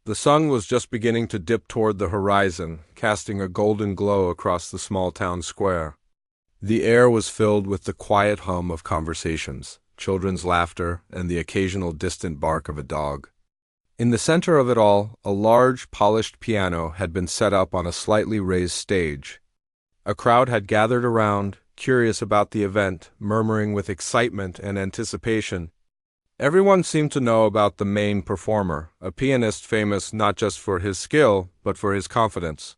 The sun was just beginning to dip toward the horizon, casting a golden glow across the small town square. The air was filled with the quiet hum of conversations, children's laughter, and the occasional distant bark of a dog. In the center of it all, a large, polished piano had been set up on a slightly raised stage. A crowd had gathered around, curious about the event, murmuring with excitement and anticipation. Everyone seemed to know about the main performer, a pianist famous not just for his skill, but for his confidence.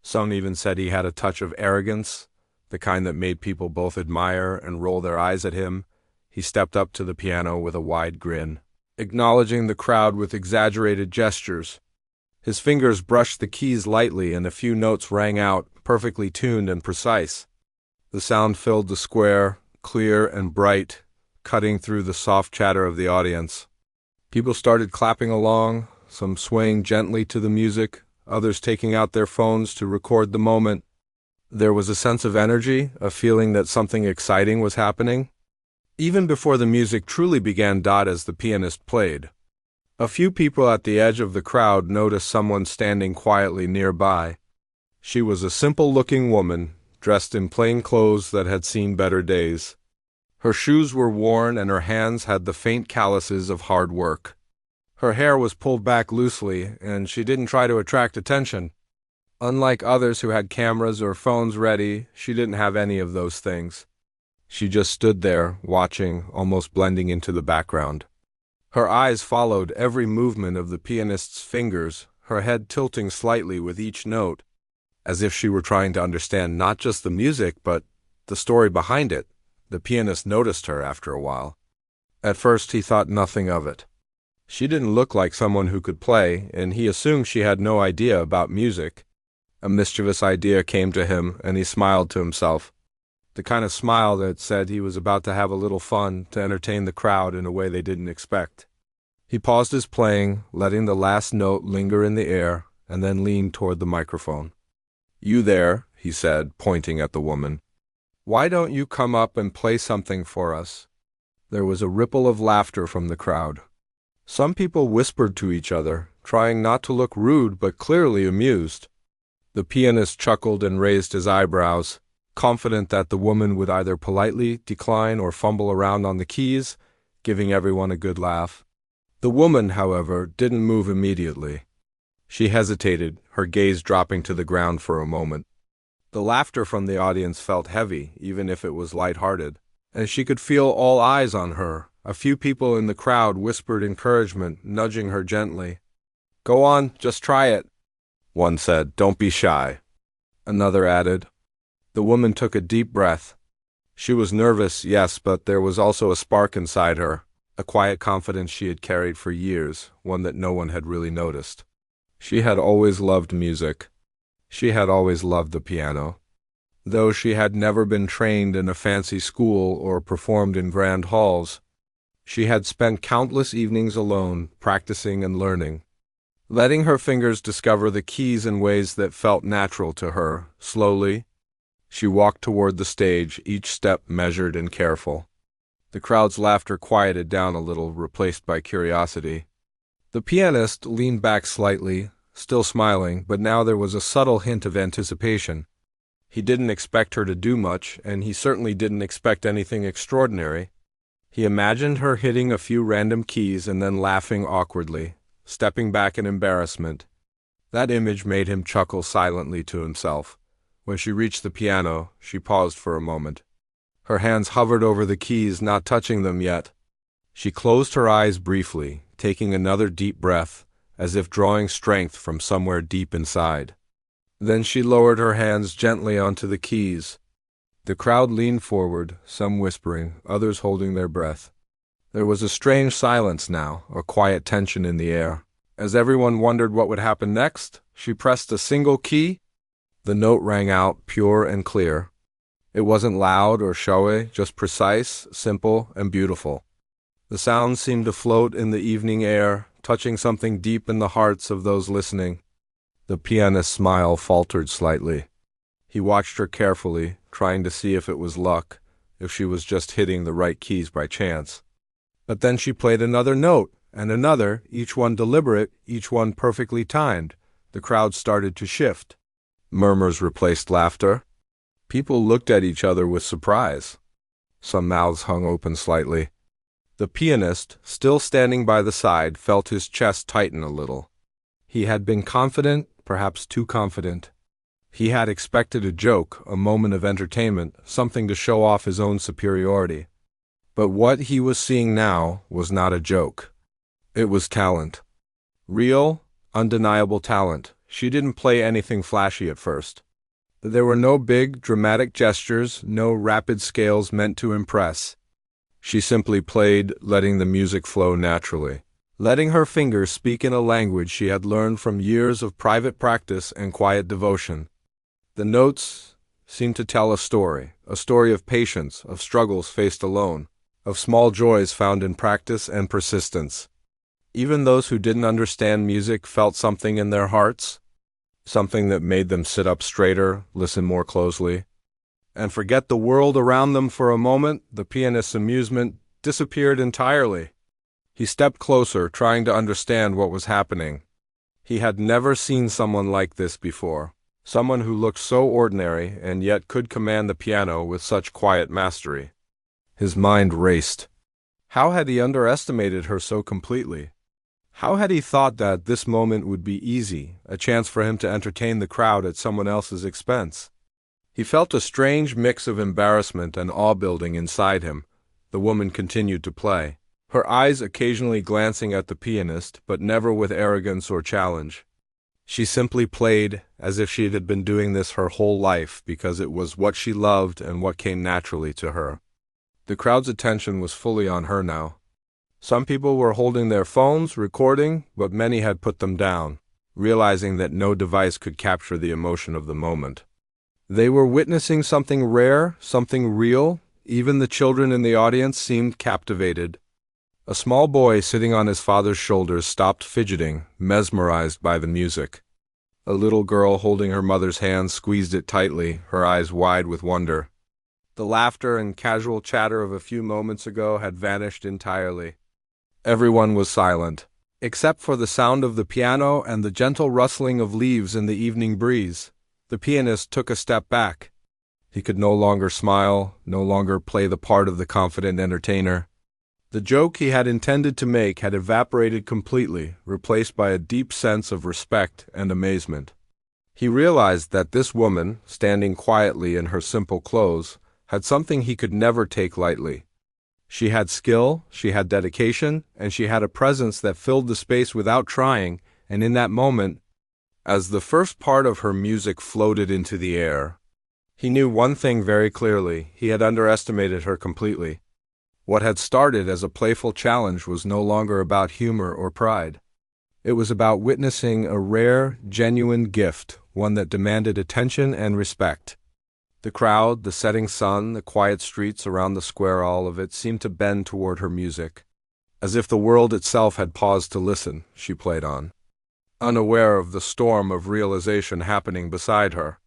Some even said he had a touch of arrogance, the kind that made people both admire and roll their eyes at him. He stepped up to the piano with a wide grin, acknowledging the crowd with exaggerated gestures. His fingers brushed the keys lightly and a few notes rang out, perfectly tuned and precise. The sound filled the square, clear and bright, cutting through the soft chatter of the audience. People started clapping along, some swaying gently to the music, others taking out their phones to record the moment. There was a sense of energy, a feeling that something exciting was happening. Even before the music truly began, as the pianist played. A few people at the edge of the crowd noticed someone standing quietly nearby. She was a simple-looking woman, dressed in plain clothes that had seen better days. Her shoes were worn and her hands had the faint calluses of hard work. Her hair was pulled back loosely, and she didn't try to attract attention. Unlike others who had cameras or phones ready, she didn't have any of those things. She just stood there, watching, almost blending into the background. Her eyes followed every movement of the pianist's fingers, her head tilting slightly with each note, as if she were trying to understand not just the music, but the story behind it. The pianist noticed her after a while. At first he thought nothing of it. She didn't look like someone who could play, and he assumed she had no idea about music. A mischievous idea came to him, and he smiled to himself. The kind of smile that said he was about to have a little fun, to entertain the crowd in a way they didn't expect. He paused his playing, letting the last note linger in the air, and then leaned toward the microphone. "You there," he said, pointing at the woman. "Why don't you come up and play something for us?" There was a ripple of laughter from the crowd. Some people whispered to each other, trying not to look rude but clearly amused. The pianist chuckled and raised his eyebrows, confident that the woman would either politely decline or fumble around on the keys, giving everyone a good laugh. The woman, however, didn't move immediately. She hesitated, her gaze dropping to the ground for a moment. The laughter from the audience felt heavy, even if it was light-hearted, and she could feel all eyes on her. A few people in the crowd whispered encouragement, nudging her gently. "Go on, just try it," one said. "Don't be shy." Another added. The woman took a deep breath. She was nervous, yes, but there was also a spark inside her, a quiet confidence she had carried for years, one that no one had really noticed. She had always loved music. She had always loved the piano. Though she had never been trained in a fancy school or performed in grand halls, she had spent countless evenings alone, practicing and learning, letting her fingers discover the keys in ways that felt natural to her. Slowly, she walked toward the stage, each step measured and careful. The crowd's laughter quieted down a little, replaced by curiosity. The pianist leaned back slightly, still smiling, but now there was a subtle hint of anticipation. He didn't expect her to do much, and he certainly didn't expect anything extraordinary. He imagined her hitting a few random keys and then laughing awkwardly, stepping back in embarrassment. That image made him chuckle silently to himself. When she reached the piano, she paused for a moment. Her hands hovered over the keys, not touching them yet. She closed her eyes briefly, taking another deep breath, as if drawing strength from somewhere deep inside. Then she lowered her hands gently onto the keys. The crowd leaned forward, some whispering, others holding their breath. There was a strange silence now, a quiet tension in the air. As everyone wondered what would happen next, she pressed a single key. The note rang out, pure and clear. It wasn't loud or showy, just precise, simple, and beautiful. The sound seemed to float in the evening air, touching something deep in the hearts of those listening. The pianist's smile faltered slightly. He watched her carefully, trying to see if it was luck, if she was just hitting the right keys by chance. But then she played another note, and another, each one deliberate, each one perfectly timed. The crowd started to shift. Murmurs replaced laughter. People looked at each other with surprise. Some mouths hung open slightly. The pianist, still standing by the side, felt his chest tighten a little. He had been confident, perhaps too confident. He had expected a joke, a moment of entertainment, something to show off his own superiority. But what he was seeing now was not a joke. It was talent. Real, undeniable talent. She didn't play anything flashy at first. There were no big, dramatic gestures, no rapid scales meant to impress. She simply played, letting the music flow naturally, letting her fingers speak in a language she had learned from years of private practice and quiet devotion. The notes seemed to tell a story of patience, of struggles faced alone, of small joys found in practice and persistence. Even those who didn't understand music felt something in their hearts, something that made them sit up straighter, listen more closely, and forget the world around them for a moment. The pianist's amusement disappeared entirely. He stepped closer, trying to understand what was happening. He had never seen someone like this before. Someone who looked so ordinary and yet could command the piano with such quiet mastery. His mind raced. How had he underestimated her so completely? How had he thought that this moment would be easy, a chance for him to entertain the crowd at someone else's expense? He felt a strange mix of embarrassment and awe-building inside him. The woman continued to play, her eyes occasionally glancing at the pianist, but never with arrogance or challenge. She simply played as if she had been doing this her whole life because it was what she loved and what came naturally to her. The crowd's attention was fully on her now. Some people were holding their phones, recording, but many had put them down, realizing that no device could capture the emotion of the moment. They were witnessing something rare, something real. Even the children in the audience seemed captivated. A small boy sitting on his father's shoulders stopped fidgeting, mesmerized by the music. A little girl holding her mother's hand squeezed it tightly, her eyes wide with wonder. The laughter and casual chatter of a few moments ago had vanished entirely. Everyone was silent, except for the sound of the piano and the gentle rustling of leaves in the evening breeze. The pianist took a step back. He could no longer smile, no longer play the part of the confident entertainer. The joke he had intended to make had evaporated completely, replaced by a deep sense of respect and amazement. He realized that this woman, standing quietly in her simple clothes, had something he could never take lightly. She had skill, she had dedication, and she had a presence that filled the space without trying, and in that moment, as the first part of her music floated into the air, he knew one thing very clearly: he had underestimated her completely. What had started as a playful challenge was no longer about humor or pride. It was about witnessing a rare, genuine gift, one that demanded attention and respect. The crowd, the setting sun, the quiet streets around the square, all of it seemed to bend toward her music. As if the world itself had paused to listen, she played on, unaware of the storm of realization happening beside her.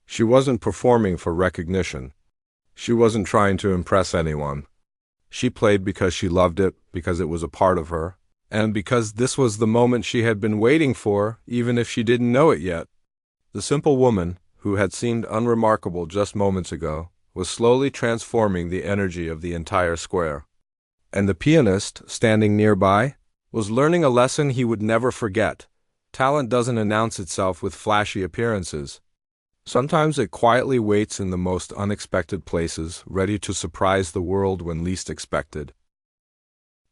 She wasn't performing for recognition. She wasn't trying to impress anyone. She played because she loved it, because it was a part of her, and because this was the moment she had been waiting for, even if she didn't know it yet. The simple woman, who had seemed unremarkable just moments ago, was slowly transforming the energy of the entire square. And the pianist, standing nearby, was learning a lesson he would never forget. Talent doesn't announce itself with flashy appearances. Sometimes it quietly waits in the most unexpected places, ready to surprise the world when least expected.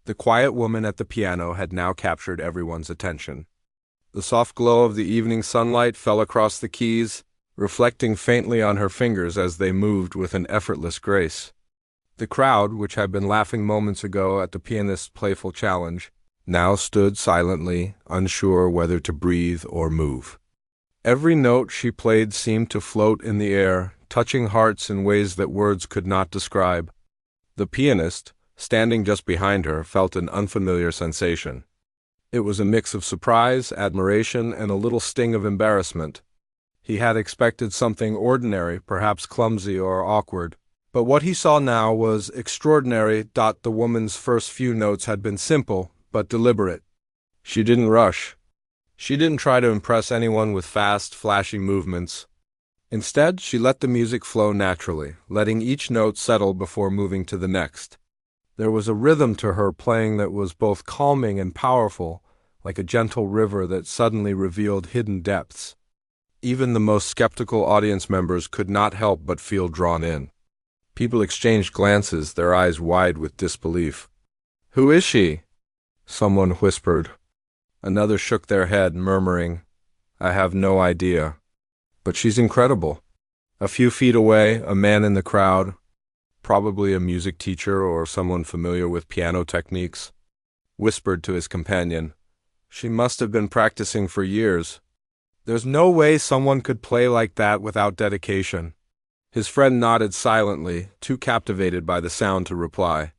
The quiet woman at the piano had now captured everyone's attention. The soft glow of the evening sunlight fell across the keys, reflecting faintly on her fingers as they moved with an effortless grace. The crowd, which had been laughing moments ago at the pianist's playful challenge, now stood silently, unsure whether to breathe or move. Every note she played seemed to float in the air, touching hearts in ways that words could not describe. The pianist, standing just behind her, felt an unfamiliar sensation. It was a mix of surprise, admiration, and a little sting of embarrassment. He had expected something ordinary, perhaps clumsy or awkward, but what he saw now was extraordinary. The woman's first few notes had been simple, but deliberate. She didn't rush. She didn't try to impress anyone with fast, flashy movements. Instead, she let the music flow naturally, letting each note settle before moving to the next. There was a rhythm to her playing that was both calming and powerful, like a gentle river that suddenly revealed hidden depths. Even the most skeptical audience members could not help but feel drawn in. People exchanged glances, their eyes wide with disbelief. "Who is she?" someone whispered. Another shook their head, murmuring, "I have no idea. But she's incredible." A few feet away, a man in the crowd, probably a music teacher or someone familiar with piano techniques, whispered to his companion, "She must have been practicing for years. There's no way someone could play like that without dedication." His friend nodded silently, too captivated by the sound to reply.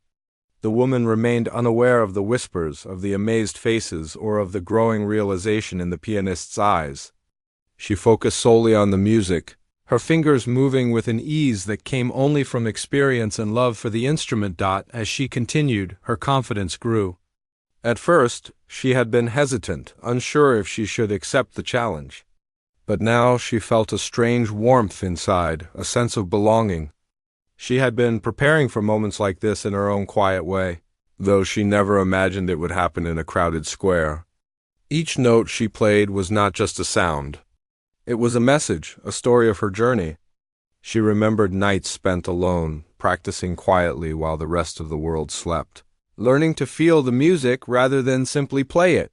The woman remained unaware of the whispers, of the amazed faces, or of the growing realization in the pianist's eyes. She focused solely on the music, her fingers moving with an ease that came only from experience and love for the instrument. As she continued, her confidence grew. At first, she had been hesitant, unsure if she should accept the challenge. But now she felt a strange warmth inside, a sense of belonging. She had been preparing for moments like this in her own quiet way, though she never imagined it would happen in a crowded square. Each note she played was not just a sound. It was a message, a story of her journey. She remembered nights spent alone, practicing quietly while the rest of the world slept, learning to feel the music rather than simply play it.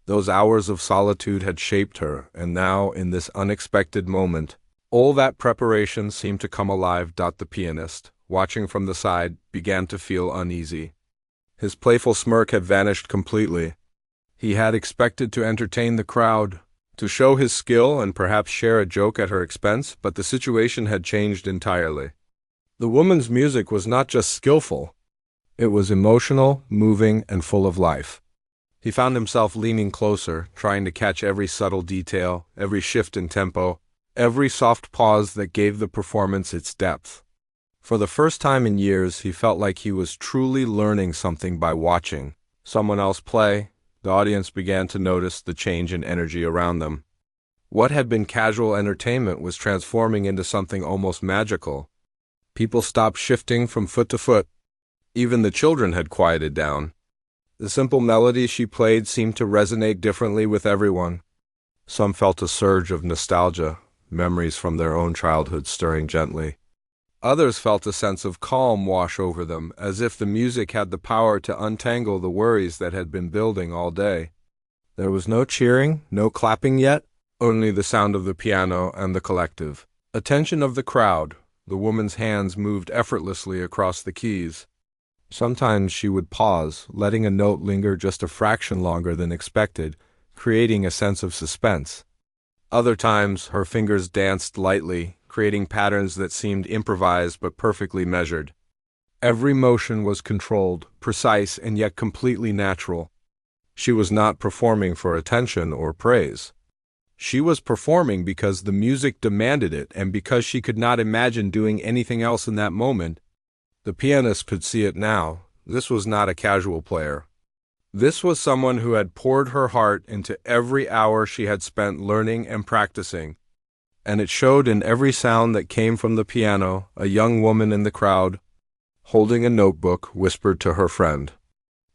Those hours of solitude had shaped her, and now, in this unexpected moment, all that preparation seemed to come alive. The pianist, watching from the side, began to feel uneasy. His playful smirk had vanished completely. He had expected to entertain the crowd, to show his skill and perhaps share a joke at her expense, but the situation had changed entirely. The woman's music was not just skillful. It was emotional, moving, and full of life. He found himself leaning closer, trying to catch every subtle detail, every shift in tempo, every soft pause that gave the performance its depth. For the first time in years, he felt like he was truly learning something by watching someone else play. The audience began to notice the change in energy around them. What had been casual entertainment was transforming into something almost magical. People stopped shifting from foot to foot. Even the children had quieted down. The simple melody she played seemed to resonate differently with everyone. Some felt a surge of nostalgia, memories from their own childhood stirring gently. Others felt a sense of calm wash over them, as if the music had the power to untangle the worries that had been building all day. There was no cheering, no clapping yet, only the sound of the piano and the collective attention of the crowd. The woman's hands moved effortlessly across the keys. Sometimes she would pause, letting a note linger just a fraction longer than expected, creating a sense of suspense. Other times, her fingers danced lightly, creating patterns that seemed improvised but perfectly measured. Every motion was controlled, precise, and yet completely natural. She was not performing for attention or praise. She was performing because the music demanded it and because she could not imagine doing anything else in that moment. The pianist could see it now. This was not a casual player. This was someone who had poured her heart into every hour she had spent learning and practicing. And it showed in every sound that came from the piano. A young woman in the crowd, holding a notebook, whispered to her friend,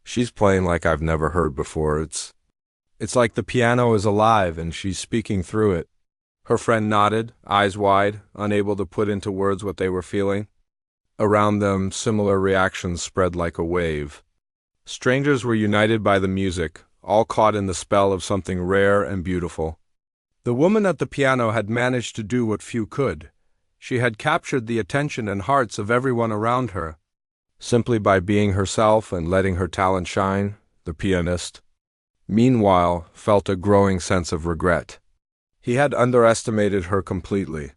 "She's playing like I've never heard before. It's like the piano is alive and she's speaking through it." Her friend nodded, eyes wide, unable to put into words what they were feeling. Around them, similar reactions spread like a wave. Strangers were united by the music, all caught in the spell of something rare and beautiful. The woman at the piano had managed to do what few could. She had captured the attention and hearts of everyone around her. Simply by being herself and letting her talent shine, the pianist, meanwhile, felt a growing sense of regret. He had underestimated her completely.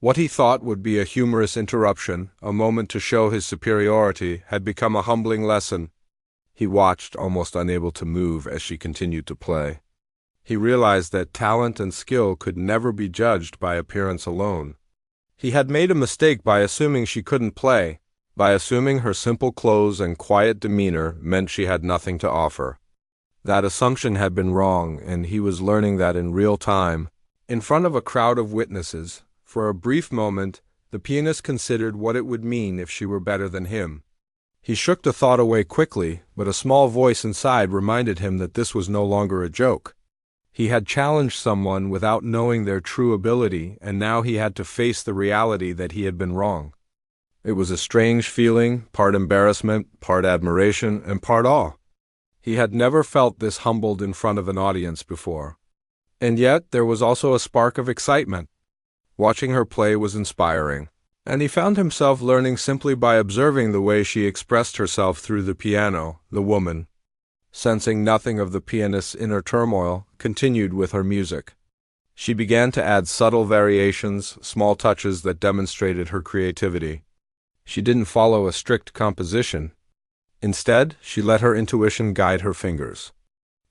What he thought would be a humorous interruption, a moment to show his superiority, had become a humbling lesson. He watched, almost unable to move, as she continued to play. He realized that talent and skill could never be judged by appearance alone. He had made a mistake by assuming she couldn't play, by assuming her simple clothes and quiet demeanor meant she had nothing to offer. That assumption had been wrong, and he was learning that in real time. In front of a crowd of witnesses, for a brief moment, the pianist considered what it would mean if she were better than him. He shook the thought away quickly, but a small voice inside reminded him that this was no longer a joke. He had challenged someone without knowing their true ability, and now he had to face the reality that he had been wrong. It was a strange feeling, part embarrassment, part admiration, and part awe. He had never felt this humbled in front of an audience before. And yet there was also a spark of excitement. Watching her play was inspiring, and he found himself learning simply by observing the way she expressed herself through the piano. The woman, sensing nothing of the pianist's inner turmoil, continued with her music. She began to add subtle variations, small touches that demonstrated her creativity. She didn't follow a strict composition. Instead, she let her intuition guide her fingers.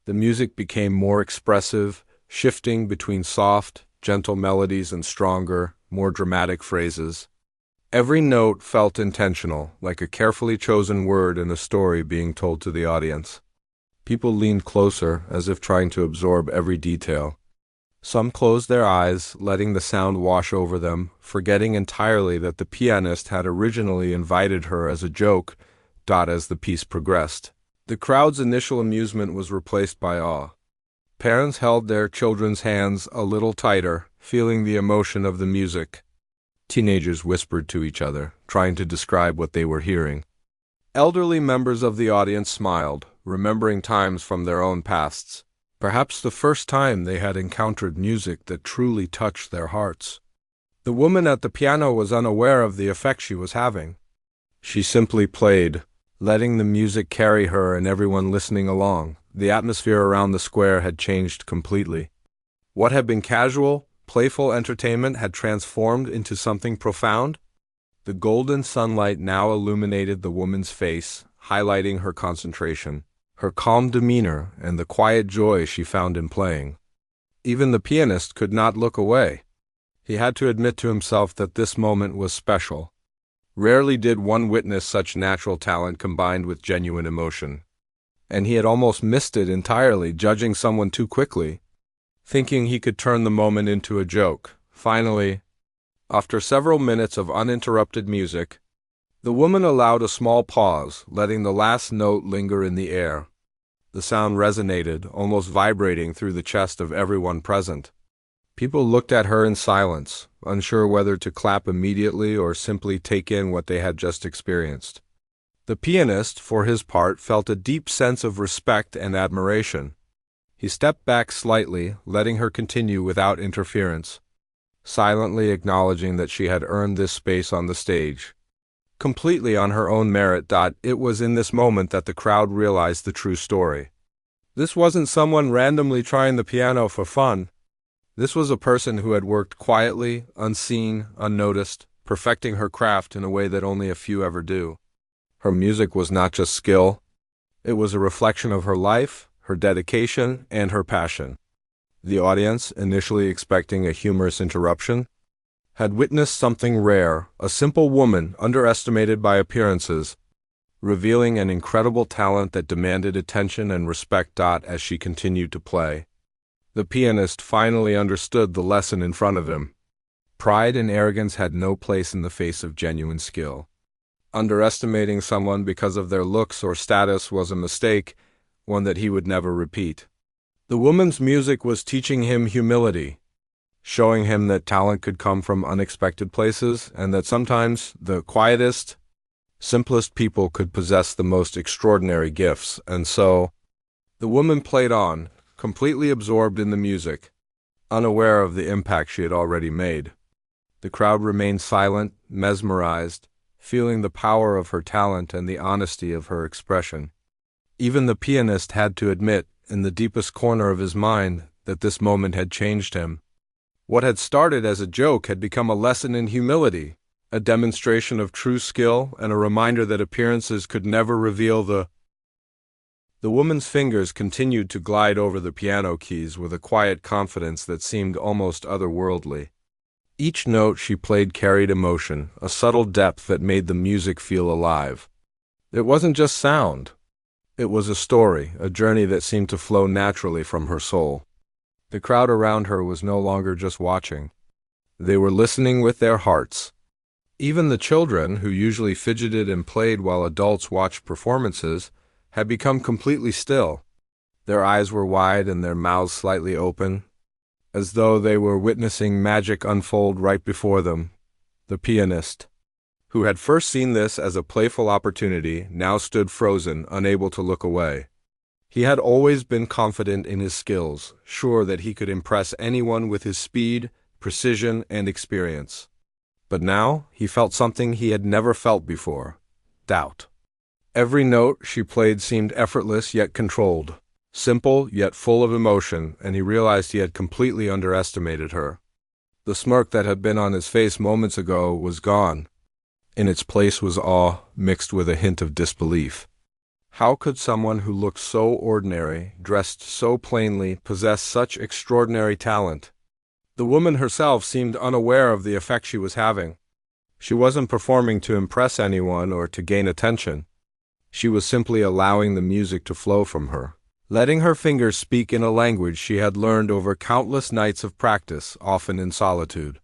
The music became more expressive, shifting between soft, gentle melodies and stronger, more dramatic phrases. Every note felt intentional, like a carefully chosen word in a story being told to the audience. People leaned closer, as if trying to absorb every detail. Some closed their eyes, letting the sound wash over them, forgetting entirely that the pianist had originally invited her as a joke. As the piece progressed, the crowd's initial amusement was replaced by awe. Parents held their children's hands a little tighter, feeling the emotion of the music. Teenagers whispered to each other, trying to describe what they were hearing. Elderly members of the audience smiled, remembering times from their own pasts, perhaps the first time they had encountered music that truly touched their hearts. The woman at the piano was unaware of the effect she was having. She simply played, letting the music carry her and everyone listening along. The atmosphere around the square had changed completely. What had been casual, playful entertainment had transformed into something profound. The golden sunlight now illuminated the woman's face, highlighting her concentration, her calm demeanor, and the quiet joy she found in playing. Even the pianist could not look away. He had to admit to himself that this moment was special. Rarely did one witness such natural talent combined with genuine emotion. And he had almost missed it entirely, judging someone too quickly, thinking he could turn the moment into a joke. Finally, after several minutes of uninterrupted music, the woman allowed a small pause, letting the last note linger in the air. The sound resonated, almost vibrating through the chest of everyone present. People looked at her in silence, unsure whether to clap immediately or simply take in what they had just experienced. The pianist, for his part, felt a deep sense of respect and admiration. He stepped back slightly, letting her continue without interference, silently acknowledging that she had earned this space on the stage, completely on her own merit. It was in this moment that the crowd realized the true story. This wasn't someone randomly trying the piano for fun. This was a person who had worked quietly, unseen, unnoticed, perfecting her craft in a way that only a few ever do. Her music was not just skill. It was a reflection of her life, her dedication, and her passion. The audience, initially expecting a humorous interruption, had witnessed something rare, a simple woman underestimated by appearances, revealing an incredible talent that demanded attention and respect. As she continued to play, the pianist finally understood the lesson in front of him. Pride and arrogance had no place in the face of genuine skill. Underestimating someone because of their looks or status was a mistake, one that he would never repeat. The woman's music was teaching him humility, showing him that talent could come from unexpected places and that sometimes the quietest, simplest people could possess the most extraordinary gifts. And so, the woman played on, completely absorbed in the music, unaware of the impact she had already made. The crowd remained silent, mesmerized, feeling the power of her talent and the honesty of her expression. Even the pianist had to admit, in the deepest corner of his mind, that this moment had changed him. What had started as a joke had become a lesson in humility, a demonstration of true skill, and a reminder that appearances could never reveal the woman's fingers continued to glide over the piano keys with a quiet confidence that seemed almost otherworldly. Each note she played carried emotion, a subtle depth that made the music feel alive. It wasn't just sound. It was a story, a journey that seemed to flow naturally from her soul. The crowd around her was no longer just watching. They were listening with their hearts. Even the children, who usually fidgeted and played while adults watched performances, had become completely still. Their eyes were wide and their mouths slightly open, as though they were witnessing magic unfold right before them. The pianist, who had first seen this as a playful opportunity, now stood frozen, unable to look away. He had always been confident in his skills, sure that he could impress anyone with his speed, precision, and experience. But now he felt something he had never felt before: doubt. Every note she played seemed effortless yet controlled, simple yet full of emotion, and he realized he had completely underestimated her. The smirk that had been on his face moments ago was gone. In its place was awe, mixed with a hint of disbelief. How could someone who looked so ordinary, dressed so plainly, possess such extraordinary talent? The woman herself seemed unaware of the effect she was having. She wasn't performing to impress anyone or to gain attention. She was simply allowing the music to flow from her, letting her fingers speak in a language she had learned over countless nights of practice, often in solitude.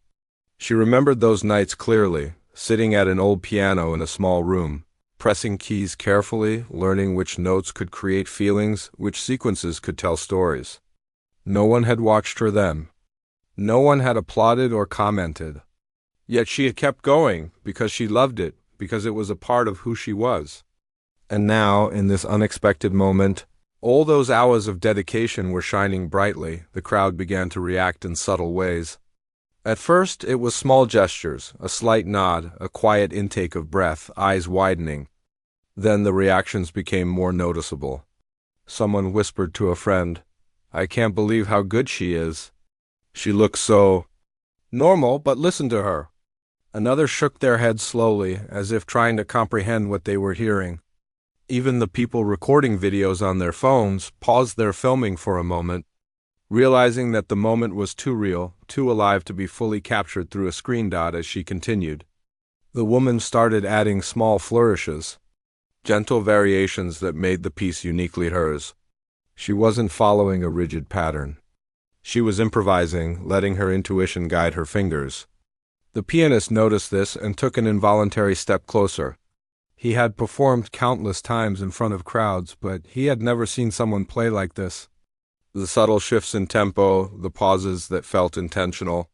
She remembered those nights clearly, sitting at an old piano in a small room, pressing keys carefully, learning which notes could create feelings, which sequences could tell stories. No one had watched her then. No one had applauded or commented. Yet she had kept going, because she loved it, because it was a part of who she was. And now, in this unexpected moment, all those hours of dedication were shining brightly. The crowd began to react in subtle ways. At first, it was small gestures, a slight nod, a quiet intake of breath, eyes widening. Then the reactions became more noticeable. Someone whispered to a friend, "I can't believe how good she is. She looks so normal, but listen to her." Another shook their heads slowly, as if trying to comprehend what they were hearing. Even the people recording videos on their phones paused their filming for a moment, realizing that the moment was too real, too alive to be fully captured through a screen dot as she continued. The woman started adding small flourishes, gentle variations that made the piece uniquely hers. She wasn't following a rigid pattern. She was improvising, letting her intuition guide her fingers. The pianist noticed this and took an involuntary step closer. He had performed countless times in front of crowds, but he had never seen someone play like this. The subtle shifts in tempo, the pauses that felt intentional,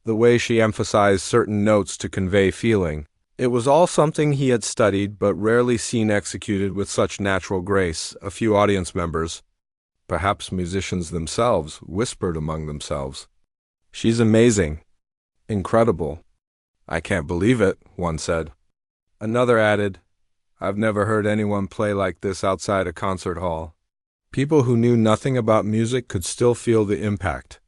the way she emphasized certain notes to convey feeling. It was all something he had studied but rarely seen executed with such natural grace. A few audience members, perhaps musicians themselves, whispered among themselves, "She's amazing. Incredible." "I can't believe it," one said. Another added, "I've never heard anyone play like this outside a concert hall." People who knew nothing about music could still feel the impact.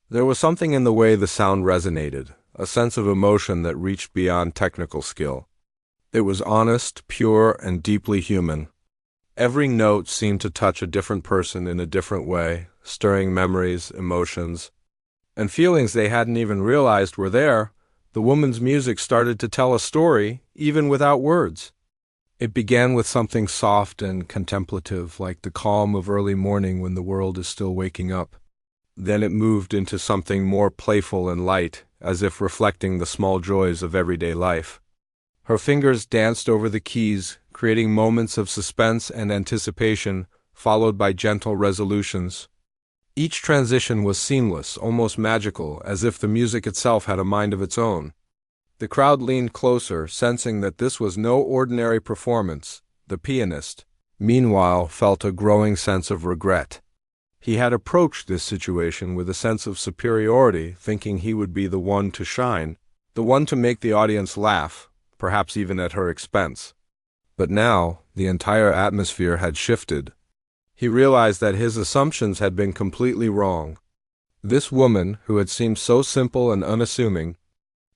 There was something in the way the sound resonated, a sense of emotion that reached beyond technical skill. It was honest, pure, and deeply human. Every note seemed to touch a different person in a different way, stirring memories, emotions, and feelings they hadn't even realized were there. The woman's music started to tell a story, even without words. It began with something soft and contemplative, like the calm of early morning when the world is still waking up. Then it moved into something more playful and light, as if reflecting the small joys of everyday life. Her fingers danced over the keys, creating moments of suspense and anticipation, followed by gentle resolutions. Each transition was seamless, almost magical, as if the music itself had a mind of its own. The crowd leaned closer, sensing that this was no ordinary performance. The pianist, meanwhile, felt a growing sense of regret. He had approached this situation with a sense of superiority, thinking he would be the one to shine, the one to make the audience laugh, perhaps even at her expense. But now, the entire atmosphere had shifted. He realized that his assumptions had been completely wrong. This woman, who had seemed so simple and unassuming,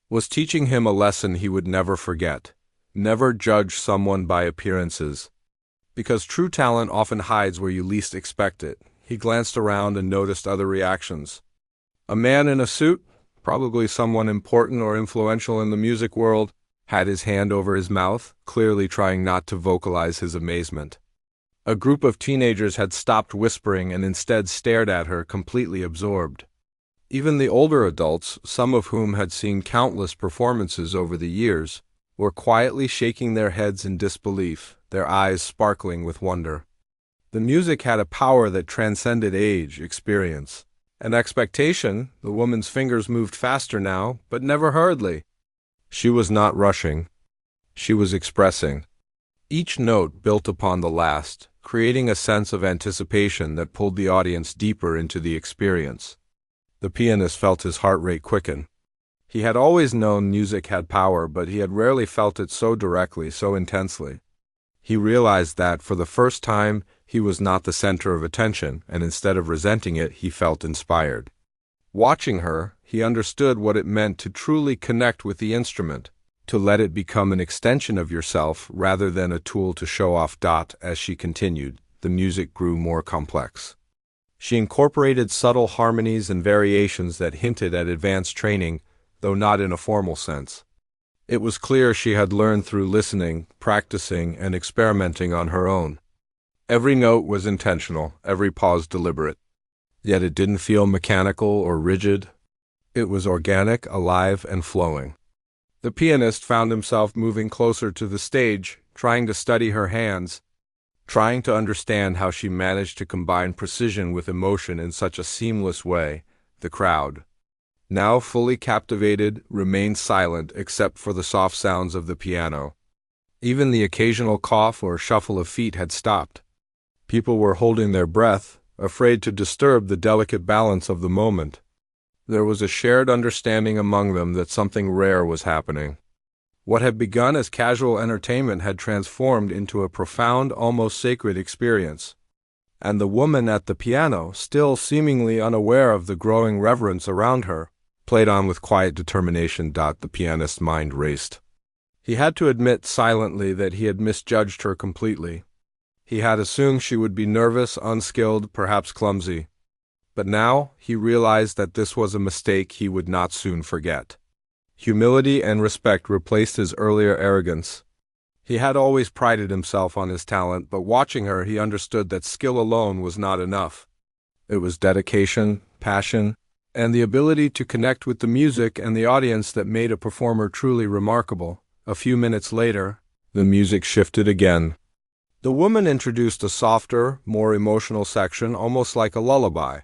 was teaching him a lesson he would never forget. Never judge someone by appearances, because true talent often hides where you least expect it. He glanced around and noticed other reactions. A man in a suit, probably someone important or influential in the music world, had his hand over his mouth, clearly trying not to vocalize his amazement. A group of teenagers had stopped whispering and instead stared at her, completely absorbed. Even the older adults, some of whom had seen countless performances over the years, were quietly shaking their heads in disbelief, their eyes sparkling with wonder. The music had a power that transcended age, experience, and expectation. The woman's fingers moved faster now, but never hurriedly. She was not rushing. She was expressing. Each note built upon the last, creating a sense of anticipation that pulled the audience deeper into the experience. The pianist felt his heart rate quicken. He had always known music had power, but he had rarely felt it so directly, so intensely. He realized that, for the first time, he was not the center of attention, and instead of resenting it, he felt inspired. Watching her, he understood what it meant to truly connect with the instrument, to let it become an extension of yourself rather than a tool to show off. As she continued, the music grew more complex. She incorporated subtle harmonies and variations that hinted at advanced training, though not in a formal sense. It was clear she had learned through listening, practicing, and experimenting on her own. Every note was intentional, every pause deliberate. Yet it didn't feel mechanical or rigid. It was organic, alive, and flowing. The pianist found himself moving closer to the stage, trying to study her hands, trying to understand how she managed to combine precision with emotion in such a seamless way. The crowd, now fully captivated, remained silent except for the soft sounds of the piano. Even the occasional cough or shuffle of feet had stopped. People were holding their breath, afraid to disturb the delicate balance of the moment. There was a shared understanding among them that something rare was happening. What had begun as casual entertainment had transformed into a profound, almost sacred experience. And the woman at the piano, still seemingly unaware of the growing reverence around her, played on with quiet determination. The pianist's mind raced. He had to admit silently that he had misjudged her completely. He had assumed she would be nervous, unskilled, perhaps clumsy. But now he realized that this was a mistake he would not soon forget. Humility and respect replaced his earlier arrogance. He had always prided himself on his talent, but watching her he understood that skill alone was not enough. It was dedication, passion, and the ability to connect with the music and the audience that made a performer truly remarkable. A few minutes later, the music shifted again. The woman introduced a softer, more emotional section, almost like a lullaby.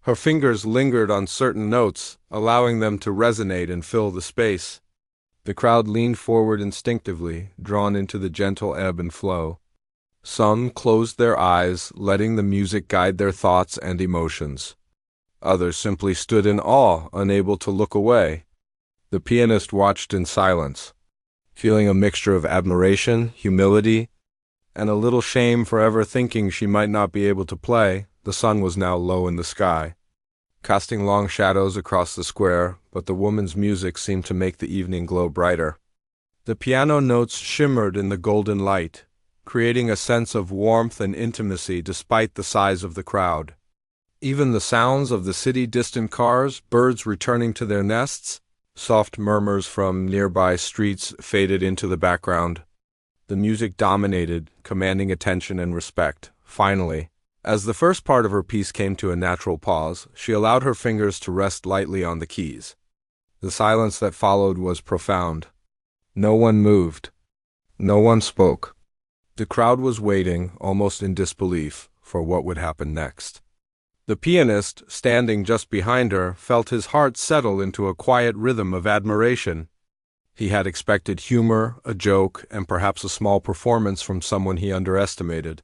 Her fingers lingered on certain notes, allowing them to resonate and fill the space. The crowd leaned forward instinctively, drawn into the gentle ebb and flow. Some closed their eyes, letting the music guide their thoughts and emotions. Others simply stood in awe, unable to look away. The pianist watched in silence, feeling a mixture of admiration, humility, and a little shame for ever thinking she might not be able to play. The sun was now low in the sky, casting long shadows across the square, but the woman's music seemed to make the evening glow brighter. The piano notes shimmered in the golden light, creating a sense of warmth and intimacy despite the size of the crowd. Even the sounds of the city, distant cars, birds returning to their nests, soft murmurs from nearby streets faded into the background. The music dominated, commanding attention and respect. Finally, as the first part of her piece came to a natural pause, she allowed her fingers to rest lightly on the keys. The silence that followed was profound. No one moved. No one spoke. The crowd was waiting, almost in disbelief, for what would happen next. The pianist, standing just behind her, felt his heart settle into a quiet rhythm of admiration. He had expected humor, a joke, and perhaps a small performance from someone he underestimated.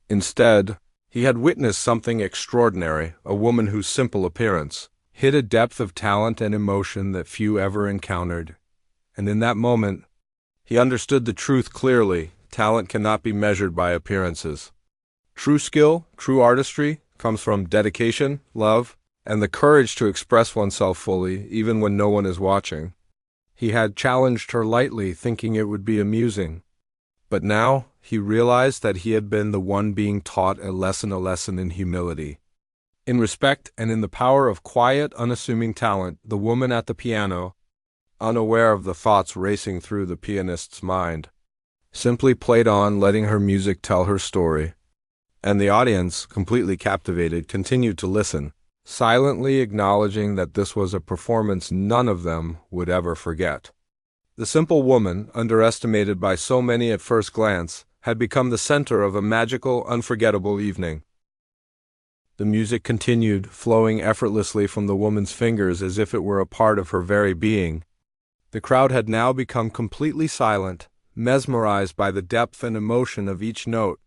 Instead, he had witnessed something extraordinary, a woman whose simple appearance hid a depth of talent and emotion that few ever encountered. And in that moment, he understood the truth clearly: talent cannot be measured by appearances. True skill, true artistry, comes from dedication, love, and the courage to express oneself fully, even when no one is watching. He had challenged her lightly, thinking it would be amusing. But now he realized that he had been the one being taught a lesson in humility. In respect and in the power of quiet, unassuming talent, the woman at the piano, unaware of the thoughts racing through the pianist's mind, simply played on, letting her music tell her story. And the audience, completely captivated, continued to listen, silently acknowledging that this was a performance none of them would ever forget. The simple woman, underestimated by so many at first glance, had become the center of a magical, unforgettable evening. The music continued, flowing effortlessly from the woman's fingers as if it were a part of her very being. The crowd had now become completely silent, mesmerized by the depth and emotion of each note.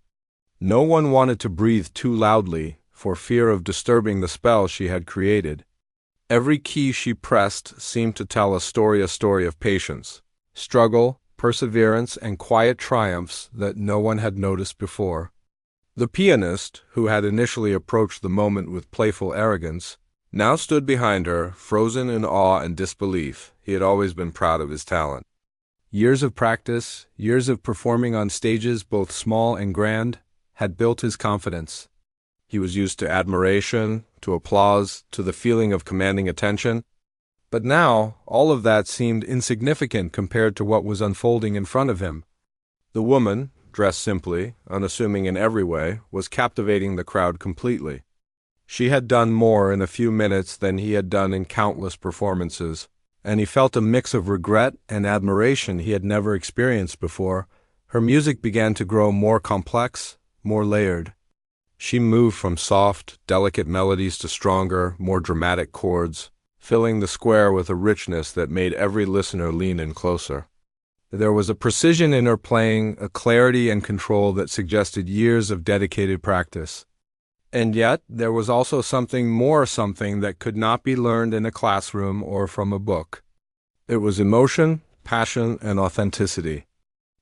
No one wanted to breathe too loudly, for fear of disturbing the spell she had created. Every key she pressed seemed to tell a story of patience, struggle, perseverance, and quiet triumphs that no one had noticed before. The pianist, who had initially approached the moment with playful arrogance, now stood behind her, frozen in awe and disbelief. He had always been proud of his talent. Years of practice, years of performing on stages both small and grand, had built his confidence. He was used to admiration, to applause, to the feeling of commanding attention. But now, all of that seemed insignificant compared to what was unfolding in front of him. The woman, dressed simply, unassuming in every way, was captivating the crowd completely. She had done more in a few minutes than he had done in countless performances, and he felt a mix of regret and admiration he had never experienced before. Her music began to grow more complex, more layered. She moved from soft, delicate melodies to stronger, more dramatic chords, filling the square with a richness that made every listener lean in closer. There was a precision in her playing, a clarity and control that suggested years of dedicated practice. And yet, there was also something that could not be learned in a classroom or from a book. It was emotion, passion, and authenticity.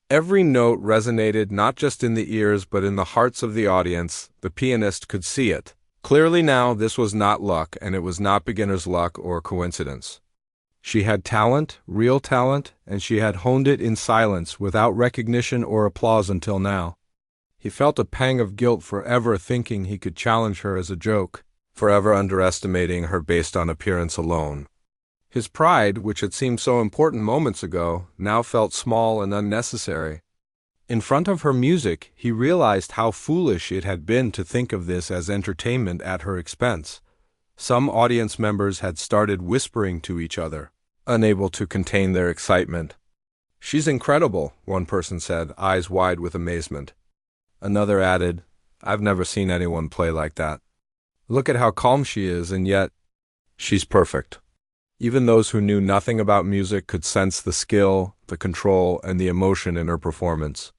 Every note resonated not just in the ears but in the hearts of the audience. The pianist could see it. Clearly now, this was not luck, and it was not beginner's luck or coincidence. She had talent, real talent, and she had honed it in silence, without recognition or applause until now. He felt a pang of guilt for ever thinking he could challenge her as a joke, forever underestimating her based on appearance alone. His pride, which had seemed so important moments ago, now felt small and unnecessary. In front of her music, he realized how foolish it had been to think of this as entertainment at her expense. Some audience members had started whispering to each other, unable to contain their excitement. "She's incredible," one person said, eyes wide with amazement. Another added, "I've never seen anyone play like that. Look at how calm she is, and yet she's perfect." Even those who knew nothing about music could sense the skill, the control, and the emotion in her performance.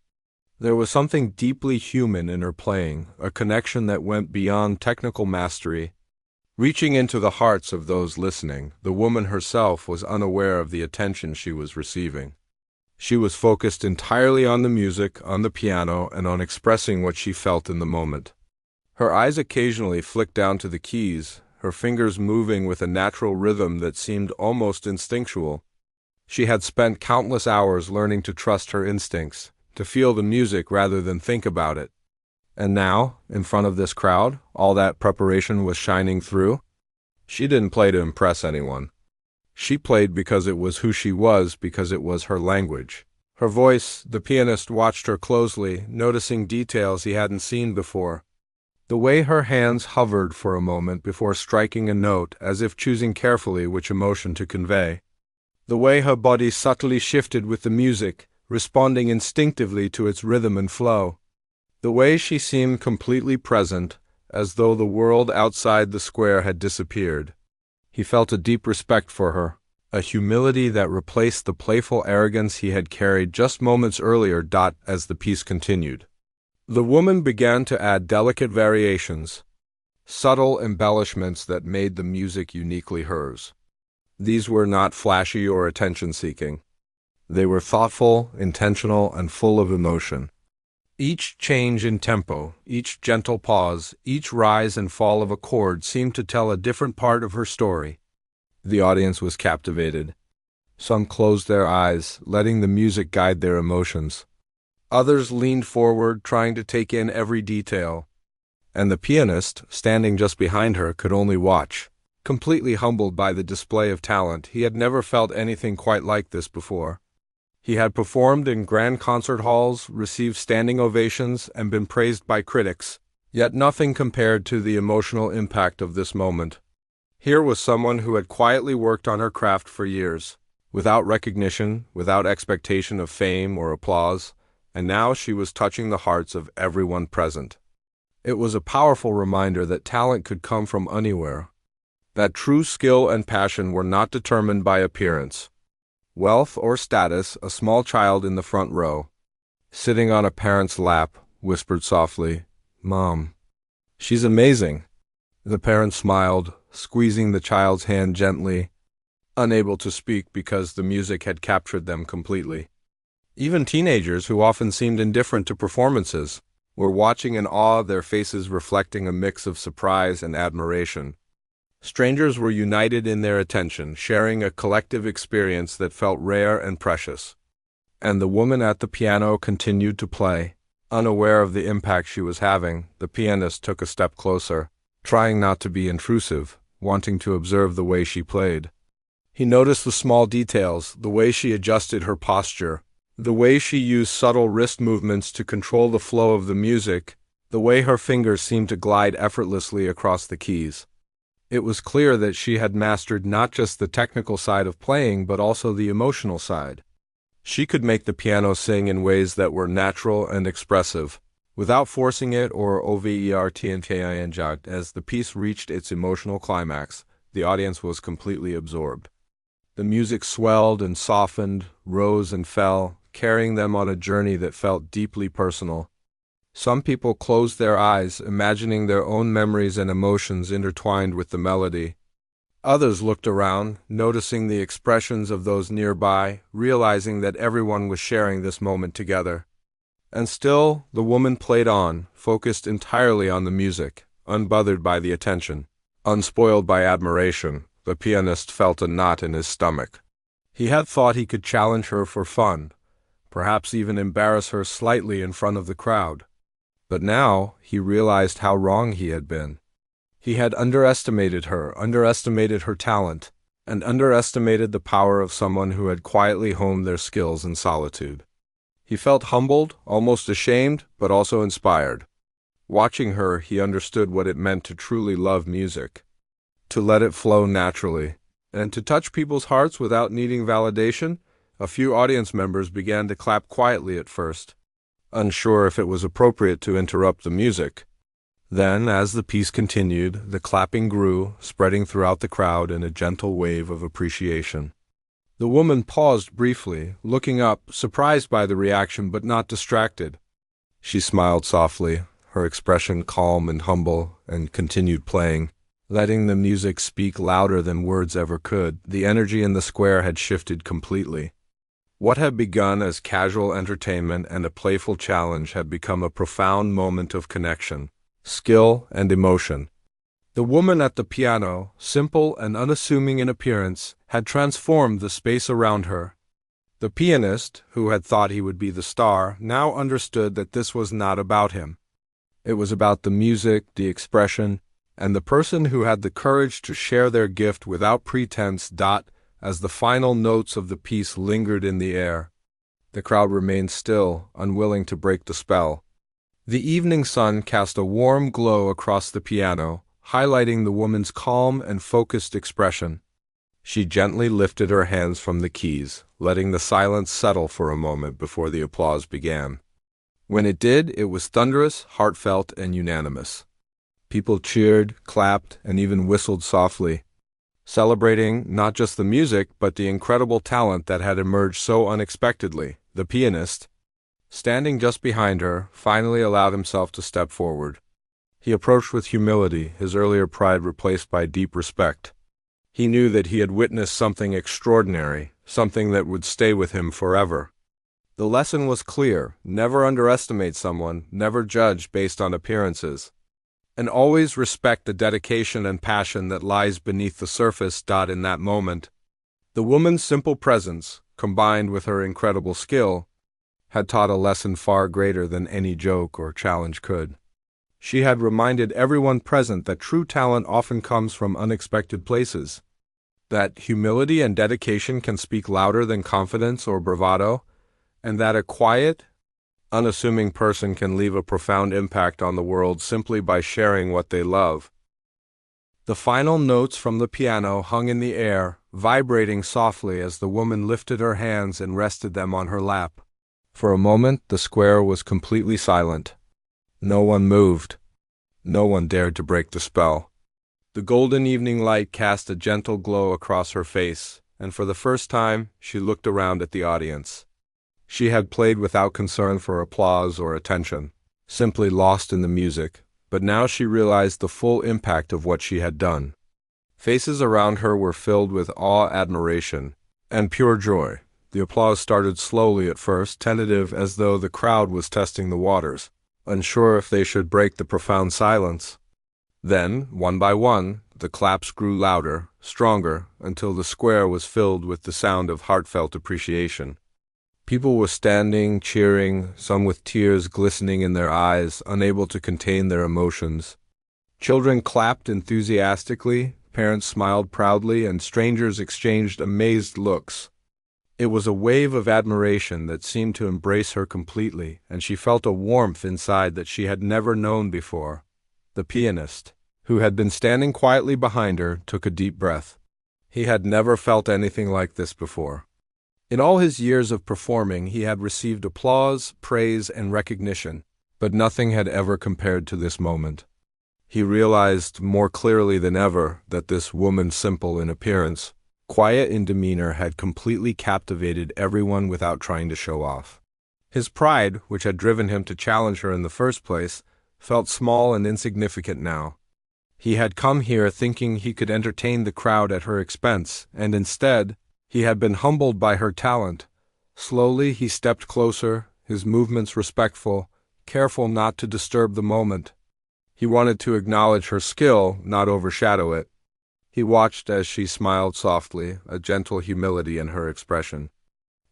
There was something deeply human in her playing, a connection that went beyond technical mastery. Reaching into the hearts of those listening, the woman herself was unaware of the attention she was receiving. She was focused entirely on the music, on the piano, and on expressing what she felt in the moment. Her eyes occasionally flicked down to the keys, her fingers moving with a natural rhythm that seemed almost instinctual. She had spent countless hours learning to trust her instincts, to feel the music rather than think about it. And now, in front of this crowd, all that preparation was shining through. She didn't play to impress anyone. She played because it was who she was, because it was her language. Her voice, the pianist watched her closely, noticing details he hadn't seen before. The way her hands hovered for a moment before striking a note, as if choosing carefully which emotion to convey. The way her body subtly shifted with the music, responding instinctively to its rhythm and flow. The way she seemed completely present, as though the world outside the square had disappeared. He felt a deep respect for her, a humility that replaced the playful arrogance he had carried just moments earlier. As the piece continued, the woman began to add delicate variations, subtle embellishments that made the music uniquely hers. These were not flashy or attention-seeking. They were thoughtful, intentional, and full of emotion. Each change in tempo, each gentle pause, each rise and fall of a chord seemed to tell a different part of her story. The audience was captivated. Some closed their eyes, letting the music guide their emotions. Others leaned forward, trying to take in every detail. And the pianist, standing just behind her, could only watch. Completely humbled by the display of talent, he had never felt anything quite like this before. He had performed in grand concert halls, received standing ovations, and been praised by critics. Yet nothing compared to the emotional impact of this moment. Here was someone who had quietly worked on her craft for years, without recognition, without expectation of fame or applause, and now she was touching the hearts of everyone present. It was a powerful reminder that talent could come from anywhere, that true skill and passion were not determined by appearance, wealth, or status. A small child in the front row, sitting on a parent's lap, whispered softly, "Mom, she's amazing." The parent smiled, squeezing the child's hand gently, unable to speak because the music had captured them completely. Even teenagers, who often seemed indifferent to performances, were watching in awe, their faces reflecting a mix of surprise and admiration. Strangers were united in their attention, sharing a collective experience that felt rare and precious. And the woman at the piano continued to play. Unaware of the impact she was having, the pianist took a step closer, trying not to be intrusive, wanting to observe the way she played. He noticed the small details, the way she adjusted her posture, the way she used subtle wrist movements to control the flow of the music, the way her fingers seemed to glide effortlessly across the keys. It was clear that she had mastered not just the technical side of playing, but also the emotional side. She could make the piano sing in ways that were natural and expressive, without forcing it or overthinking. As the piece reached its emotional climax, the audience was completely absorbed. The music swelled and softened, rose and fell, carrying them on a journey that felt deeply personal. Some people closed their eyes, imagining their own memories and emotions intertwined with the melody. Others looked around, noticing the expressions of those nearby, realizing that everyone was sharing this moment together. And still, the woman played on, focused entirely on the music, unbothered by the attention, unspoiled by admiration. The pianist felt a knot in his stomach. He had thought he could challenge her for fun, perhaps even embarrass her slightly in front of the crowd. But now he realized how wrong he had been. He had underestimated her talent, and underestimated the power of someone who had quietly honed their skills in solitude. He felt humbled, almost ashamed, but also inspired. Watching her, he understood what it meant to truly love music, to let it flow naturally, and to touch people's hearts without needing validation. A few audience members began to clap quietly at first, unsure if it was appropriate to interrupt the music. Then, as the piece continued, the clapping grew, spreading throughout the crowd in a gentle wave of appreciation. The woman paused briefly, looking up, surprised by the reaction but not distracted. She smiled softly, her expression calm and humble, and continued playing, letting the music speak louder than words ever could. The energy in the square had shifted completely. What had begun as casual entertainment and a playful challenge had become a profound moment of connection, skill, and emotion. The woman at the piano, simple and unassuming in appearance, had transformed the space around her. The pianist, who had thought he would be the star, now understood that this was not about him. It was about the music, the expression, and the person who had the courage to share their gift without pretense. As the final notes of the piece lingered in the air, the crowd remained still, unwilling to break the spell. The evening sun cast a warm glow across the piano, highlighting the woman's calm and focused expression. She gently lifted her hands from the keys, letting the silence settle for a moment before the applause began. When it did, it was thunderous, heartfelt, and unanimous. People cheered, clapped, and even whistled softly, celebrating not just the music but the incredible talent that had emerged so unexpectedly. The pianist, standing just behind her, finally allowed himself to step forward. He approached with humility, his earlier pride replaced by deep respect. He knew that he had witnessed something extraordinary, something that would stay with him forever. The lesson was clear: never underestimate someone, never judge based on appearances, and always respect the dedication and passion that lies beneath the surface. In that moment, the woman's simple presence, combined with her incredible skill, had taught a lesson far greater than any joke or challenge could. She had reminded everyone present that true talent often comes from unexpected places, that humility and dedication can speak louder than confidence or bravado, and that a quiet, unassuming person can leave a profound impact on the world simply by sharing what they love. The final notes from the piano hung in the air, vibrating softly as the woman lifted her hands and rested them on her lap. For a moment, the square was completely silent. No one moved. No one dared to break the spell. The golden evening light cast a gentle glow across her face, and for the first time, she looked around at the audience. She had played without concern for applause or attention, simply lost in the music, but now she realized the full impact of what she had done. Faces around her were filled with awe, admiration, and pure joy. The applause started slowly at first, tentative as though the crowd was testing the waters, unsure if they should break the profound silence. Then, one by one, the claps grew louder, stronger, until the square was filled with the sound of heartfelt appreciation. People were standing, cheering, some with tears glistening in their eyes, unable to contain their emotions. Children clapped enthusiastically, parents smiled proudly, and strangers exchanged amazed looks. It was a wave of admiration that seemed to embrace her completely, and she felt a warmth inside that she had never known before. The pianist, who had been standing quietly behind her, took a deep breath. He had never felt anything like this before. In all his years of performing, he had received applause, praise, and recognition, but nothing had ever compared to this moment. He realized more clearly than ever that this woman, simple in appearance, quiet in demeanor, had completely captivated everyone without trying to show off. His pride, which had driven him to challenge her in the first place, felt small and insignificant now. He had come here thinking he could entertain the crowd at her expense, and instead, he had been humbled by her talent. Slowly he stepped closer, his movements respectful, careful not to disturb the moment. He wanted to acknowledge her skill, not overshadow it. He watched as she smiled softly, a gentle humility in her expression.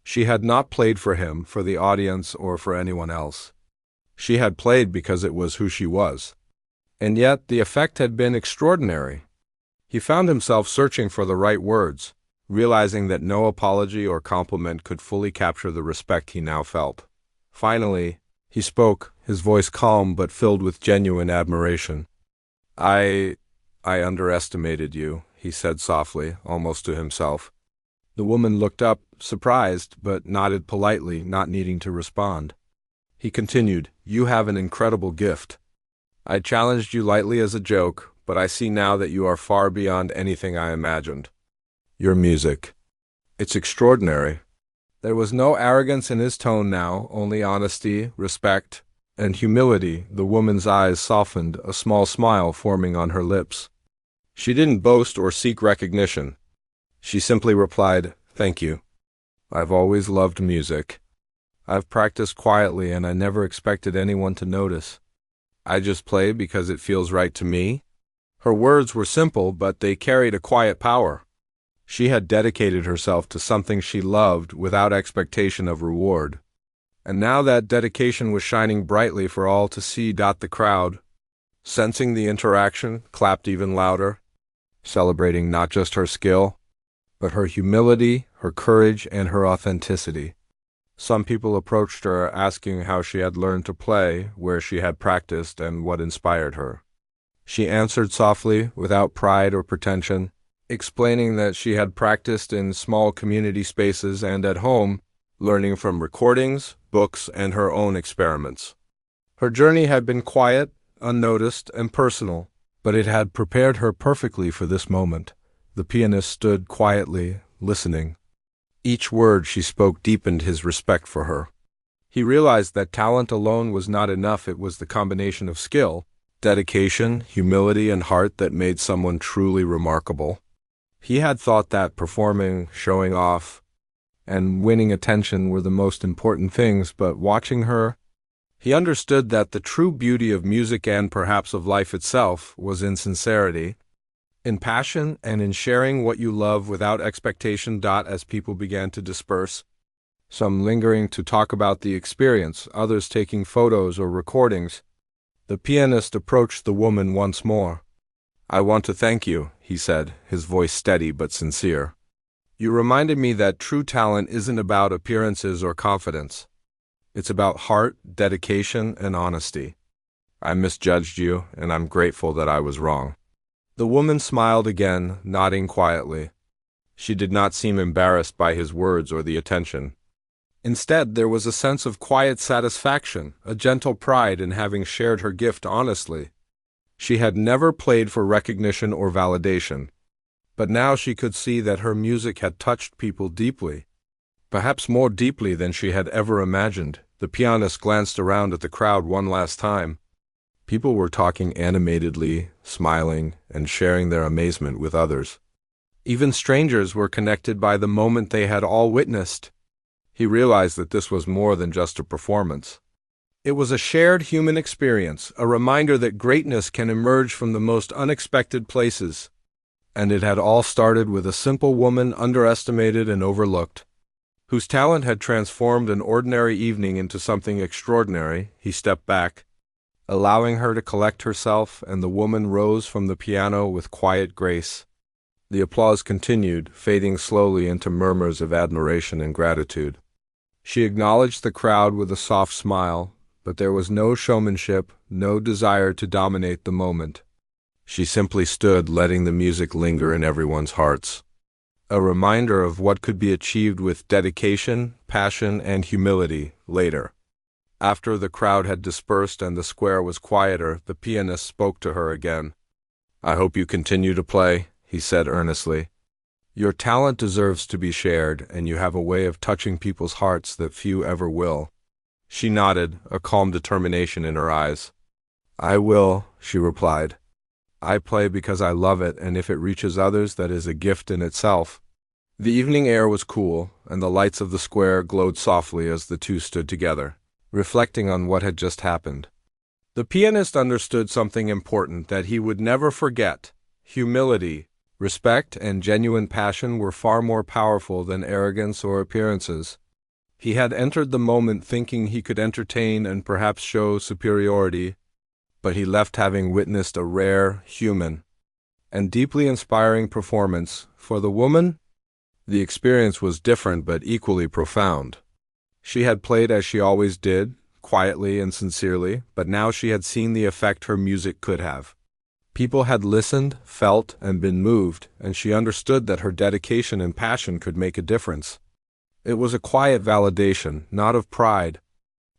She had not played for him, for the audience, or for anyone else. She had played because it was who she was. And yet the effect had been extraordinary. He found himself searching for the right words, realizing that no apology or compliment could fully capture the respect he now felt. Finally, he spoke, his voice calm but filled with genuine admiration. I underestimated you," he said softly, almost to himself. The woman looked up, surprised, but nodded politely, not needing to respond. He continued, "You have an incredible gift. I challenged you lightly as a joke, but I see now that you are far beyond anything I imagined. Your music. It's extraordinary." There was no arrogance in his tone now, only honesty, respect, and humility. The woman's eyes softened, a small smile forming on her lips. She didn't boast or seek recognition. She simply replied, "Thank you. I've always loved music. I've practiced quietly and I never expected anyone to notice. I just play because it feels right to me." Her words were simple, but they carried a quiet power. She had dedicated herself to something she loved without expectation of reward. And now that dedication was shining brightly for all to see. The crowd, sensing the interaction, clapped even louder, celebrating not just her skill, but her humility, her courage, and her authenticity. Some people approached her asking how she had learned to play, where she had practiced, and what inspired her. She answered softly, without pride or pretension, explaining that she had practiced in small community spaces and at home, learning from recordings, books, and her own experiments. Her journey had been quiet, unnoticed, and personal, but it had prepared her perfectly for this moment. The pianist stood quietly, listening. Each word she spoke deepened his respect for her. He realized that talent alone was not enough. It was the combination of skill, dedication, humility, and heart that made someone truly remarkable. He had thought that performing, showing off, and winning attention were the most important things, but watching her, he understood that the true beauty of music and perhaps of life itself was in sincerity, in passion, and in sharing what you love without expectation. As people began to disperse, some lingering to talk about the experience, others taking photos or recordings, the pianist approached the woman once more. "I want to thank you," he said, his voice steady but sincere. "You reminded me that true talent isn't about appearances or confidence. It's about heart, dedication, and honesty. I misjudged you, and I'm grateful that I was wrong." The woman smiled again, nodding quietly. She did not seem embarrassed by his words or the attention. Instead, there was a sense of quiet satisfaction, a gentle pride in having shared her gift honestly. She had never played for recognition or validation, but now she could see that her music had touched people deeply, perhaps more deeply than she had ever imagined. The pianist glanced around at the crowd one last time. People were talking animatedly, smiling, and sharing their amazement with others. Even strangers were connected by the moment they had all witnessed. He realized that this was more than just a performance. It was a shared human experience, a reminder that greatness can emerge from the most unexpected places. And it had all started with a simple woman underestimated and overlooked, whose talent had transformed an ordinary evening into something extraordinary. He stepped back, allowing her to collect herself, and the woman rose from the piano with quiet grace. The applause continued, fading slowly into murmurs of admiration and gratitude. She acknowledged the crowd with a soft smile, but there was no showmanship, no desire to dominate the moment. She simply stood, letting the music linger in everyone's hearts, a reminder of what could be achieved with dedication, passion, and humility later. After the crowd had dispersed and the square was quieter, the pianist spoke to her again. "I hope you continue to play," he said earnestly. "Your talent deserves to be shared, and you have a way of touching people's hearts that few ever will." She nodded, a calm determination in her eyes. "I will," she replied. "I play because I love it, and if it reaches others, that is a gift in itself." The evening air was cool, and the lights of the square glowed softly as the two stood together, reflecting on what had just happened. The pianist understood something important that he would never forget. Humility, respect, and genuine passion were far more powerful than arrogance or appearances. He had entered the moment thinking he could entertain and perhaps show superiority, but he left having witnessed a rare, human, and deeply inspiring performance. For the woman, the experience was different but equally profound. She had played as she always did, quietly and sincerely, but now she had seen the effect her music could have. People had listened, felt, and been moved, and she understood that her dedication and passion could make a difference. It was a quiet validation, not of pride,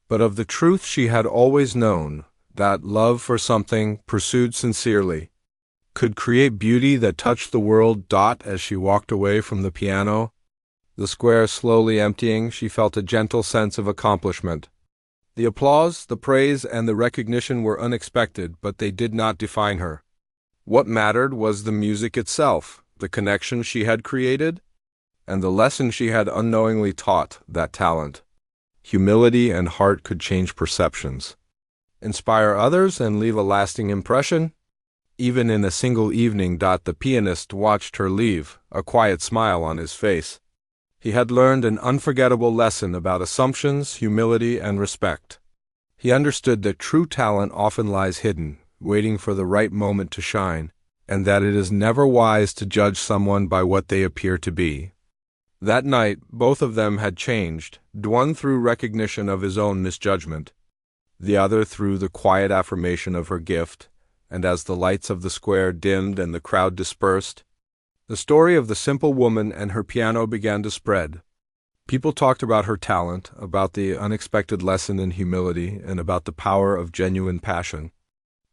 but of the truth she had always known, that love for something, pursued sincerely, could create beauty that touched the world. As she walked away from the piano, the square slowly emptying, she felt a gentle sense of accomplishment. The applause, the praise, and the recognition were unexpected, but they did not define her. What mattered was the music itself, the connection she had created, and the lesson she had unknowingly taught. That talent, humility, and heart could change perceptions, inspire others, and leave a lasting impression, even in a single evening. The pianist watched her leave, a quiet smile on his face. He had learned an unforgettable lesson about assumptions, humility, and respect. He understood that true talent often lies hidden, waiting for the right moment to shine, and that it is never wise to judge someone by what they appear to be. That night, both of them had changed, one through recognition of his own misjudgment, the other through the quiet affirmation of her gift. And as the lights of the square dimmed and the crowd dispersed, the story of the simple woman and her piano began to spread. People talked about her talent, about the unexpected lesson in humility, and about the power of genuine passion.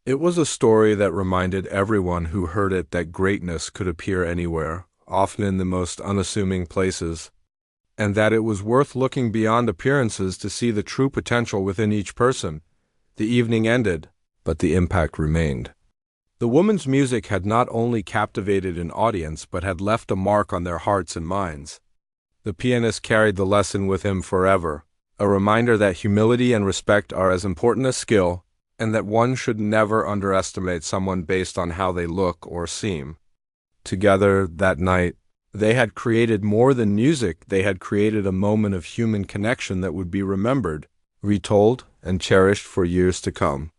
It was a story that reminded everyone who heard it that greatness could appear anywhere, often in the most unassuming places, and that it was worth looking beyond appearances to see the true potential within each person. The evening ended, but the impact remained. The woman's music had not only captivated an audience but had left a mark on their hearts and minds. The pianist carried the lesson with him forever, a reminder that humility and respect are as important as skill, and that one should never underestimate someone based on how they look or seem. Together, that night, they had created more than music. They had created a moment of human connection that would be remembered, retold, and cherished for years to come.